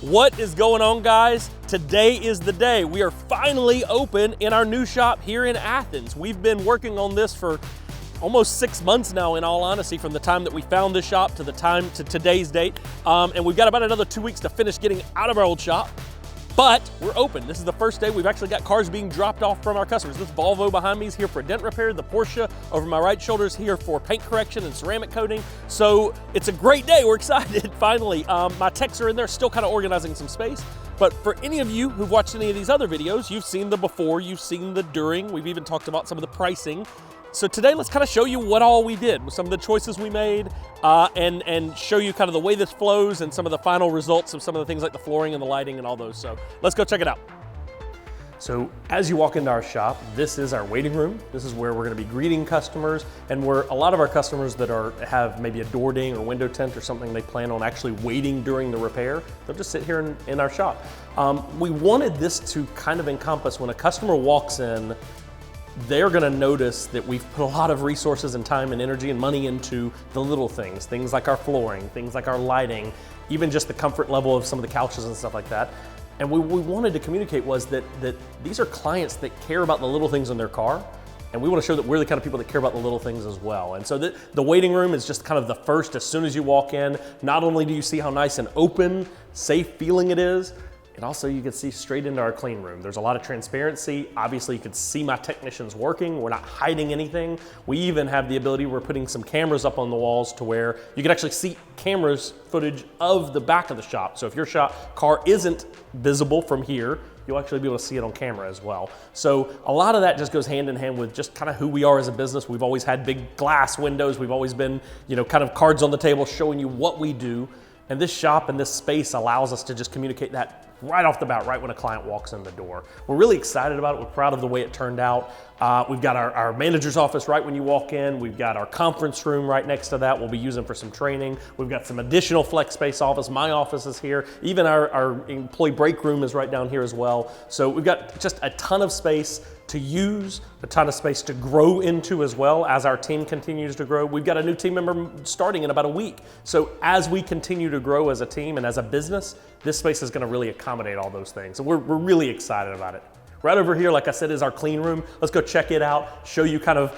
What is going on, guys? Today is the day. We are finally open in our new shop here in Athens. We've been working on this for almost 6 months now, in all honesty, from the time that we found this shop to today's date. And we've got about another 2 weeks to finish getting out of our old shop. But we're open. This is the first day we've actually got cars being dropped off from our customers. This Volvo behind me is here for dent repair. The Porsche over my right shoulder is here for paint correction and ceramic coating. So it's a great day. We're excited, finally. My techs are in there still kind of organizing some space. But for any of you who've watched any of these other videos, you've seen the before, you've seen the during. We've even talked about some of the pricing. So today, let's kind of show you what all we did with some of the choices we made and show you kind of the way this flows and some of the final results of some of the things like the flooring and the lighting and all those. So let's go check it out. So as you walk into our shop, this is our waiting room. This is where we're gonna be greeting customers, and where a lot of our customers that have maybe a door ding or window tint or something they plan on actually waiting during the repair, they'll just sit here in our shop. We wanted this to kind of encompass when a customer walks in, they're gonna notice that we've put a lot of resources and time and energy and money into the little things like our flooring, things like our lighting, even just the comfort level of some of the couches and stuff like that. And what we wanted to communicate was that these are clients that care about the little things in their car, and we want to show that we're the kind of people that care about the little things as well. And so the waiting room is just kind of the first. As soon as you walk in, not only do you see how nice and open, safe feeling it is, and also you can see straight into our clean room. There's a lot of transparency. Obviously you can see my technicians working. We're not hiding anything. We even have the ability, we're putting some cameras up on the walls to where you can actually see cameras footage of the back of the shop. So if your car isn't visible from here, you'll actually be able to see it on camera as well. So a lot of that just goes hand in hand with just kind of who we are as a business. We've always had big glass windows. We've always been, kind of cards on the table showing you what we do. And this shop and this space allows us to just communicate that right off the bat, right when a client walks in the door. We're really excited about it. We're proud of the way it turned out. We've got our manager's office right when you walk in. We've got our conference room right next to that we'll be using for some training. We've got some additional flex space office. My office is here. Even our employee break room is right down here as well. So we've got just a ton of space to use, a ton of space to grow into as well as our team continues to grow. We've got a new team member starting in about a week. So as we continue to grow as a team and as a business, this space is gonna really accommodate all those things. And we're really excited about it. Right over here, like I said, is our clean room. Let's go check it out, show you kind of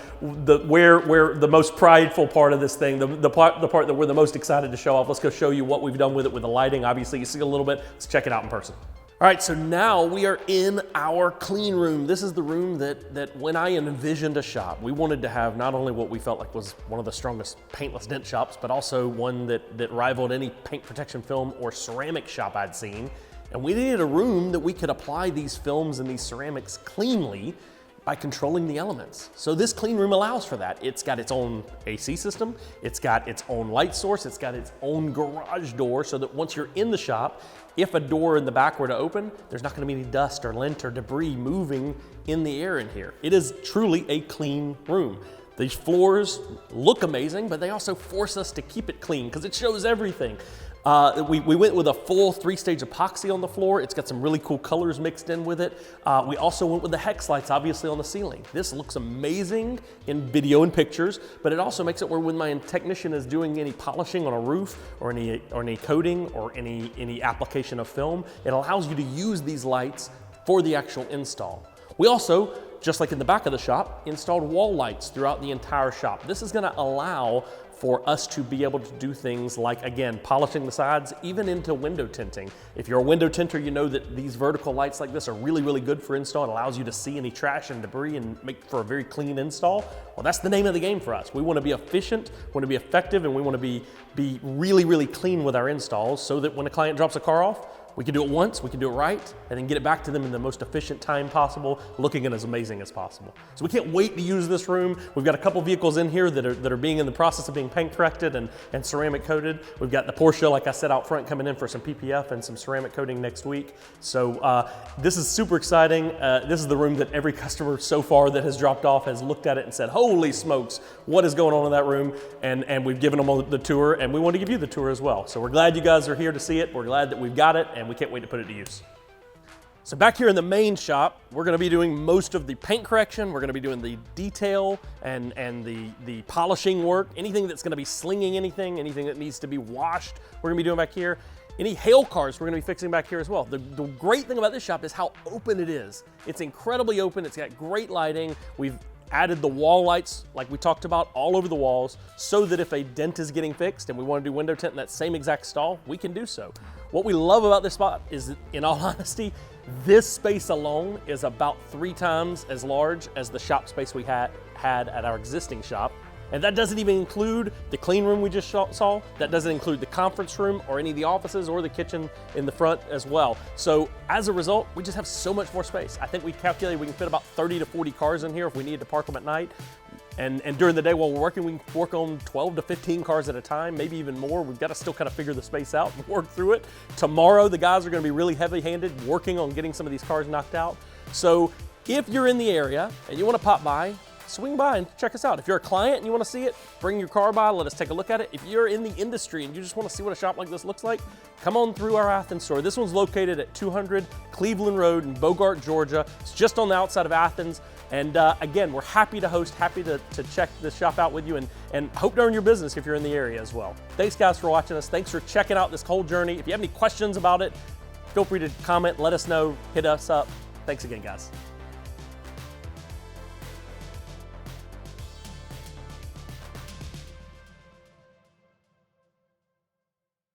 where the most prideful part of this thing, the part that we're the most excited to show off. Let's go show you what we've done with it with the lighting. Obviously, you see a little bit. Let's check it out in person. All right, so now we are in our clean room. This is the room that when I envisioned a shop, we wanted to have not only what we felt like was one of the strongest paintless dent shops, but also one that rivaled any paint protection film or ceramic shop I'd seen. And we needed a room that we could apply these films and these ceramics cleanly by controlling the elements. So this clean room allows for that. It's got its own AC system, it's got its own light source, it's got its own garage door, so that once you're in the shop, if a door in the back were to open, there's not gonna be any dust or lint or debris moving in the air in here. It is truly a clean room. These floors look amazing, but they also force us to keep it clean because it shows everything. We went with a full 3-stage epoxy on the floor. It's got some really cool colors mixed in with it. We also went with the hex lights, obviously, on the ceiling. This looks amazing in video and pictures, but it also makes it where when my technician is doing any polishing on a roof or any coating or any application of film, it allows you to use these lights for the actual install. We also, just like in the back of the shop, installed wall lights throughout the entire shop. This is gonna allow for us to be able to do things like, again, polishing the sides, even into window tinting. If you're a window tinter, you know that these vertical lights like this are really, really good for install. It allows you to see any trash and debris and make for a very clean install. Well, that's the name of the game for us. We wanna be efficient, we wanna be effective, and we wanna be really, really clean with our installs so that when a client drops a car off, we can do it once, we can do it right, and then get it back to them in the most efficient time possible, looking as amazing as possible. So we can't wait to use this room. We've got a couple vehicles in here that are being in the process of being paint corrected and ceramic coated. We've got the Porsche, like I said, out front coming in for some PPF and some ceramic coating next week. So this is super exciting. This is the room that every customer so far that has dropped off has looked at it and said, holy smokes, what is going on in that room? And we've given them the tour, and we want to give you the tour as well. So we're glad you guys are here to see it. We're glad that we've got it, and we can't wait to put it to use. So back here in the main shop, we're gonna be doing most of the paint correction. We're gonna be doing the detail and the polishing work. Anything that's gonna be slinging anything that needs to be washed, we're gonna be doing back here. Any hail cars we're gonna be fixing back here as well. The great thing about this shop is how open it is. It's incredibly open, it's got great lighting. We've added the wall lights, like we talked about, all over the walls, so that if a dent is getting fixed and we want to do window tint in that same exact stall, we can do so. What we love about this spot is, in all honesty, this space alone is about 3 times as large as the shop space we had at our existing shop. And that doesn't even include the clean room we just saw. That doesn't include the conference room or any of the offices or the kitchen in the front as well. So as a result, we just have so much more space. I think we calculated we can fit about 30 to 40 cars in here if we needed to park them at night. And during the day while we're working, we can work on 12 to 15 cars at a time, maybe even more. We've got to still kind of figure the space out and work through it. Tomorrow, the guys are going to be really heavy-handed working on getting some of these cars knocked out. So if you're in the area and you want to pop by, swing by and check us out. If you're a client and you want to see it, bring your car by, let us take a look at it. If you're in the industry and you just want to see what a shop like this looks like, come on through our Athens store. This one's located at 200 Cleveland Road in Bogart, Georgia. It's just on the outside of Athens. And again, we're happy to host, happy to check this shop out with you, and hope to earn your business if you're in the area as well. Thanks guys for watching us. Thanks for checking out this whole journey. If you have any questions about it, feel free to comment, let us know, hit us up. Thanks again, guys.